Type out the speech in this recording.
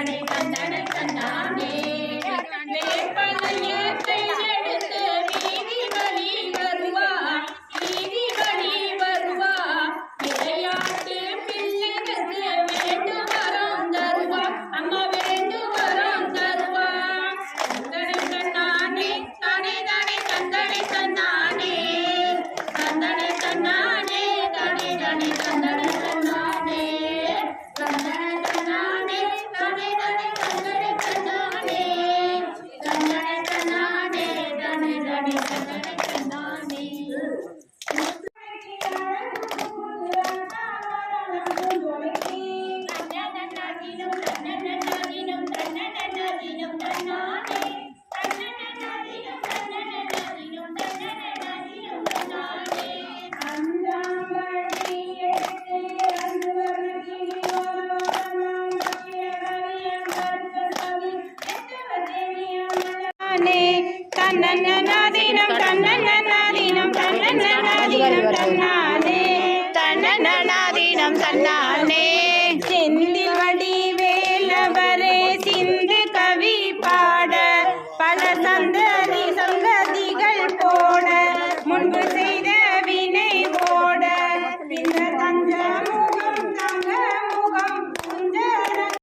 தண்டனை தண்டனை தன்னானே வேப்பலையே கையெடுத்து வீதி வழி வருவா வீதி வழி வருவா விளையாட்டு பிள்ளைகளுக்கு வேண்டு வரம் தருவா அம்மா வேண்டு வரம் தருவா தண்டனை தன்னானே தானே தானே தண்டனை தன்னானே தண்டனை தன்னானே தானே தானே தண்டனை தன்னானே தண்டனை தன்னானே தானே தானே தண்டனை தன்னானே தண்டனை தன்னானே தானே தானே தண்டனை தன்னானே தன்னனனாதீனம் தன்னனனாதீனம் தன்னனனாதீனம் தன்னானே தன்னனனாதீனம் தன்னானே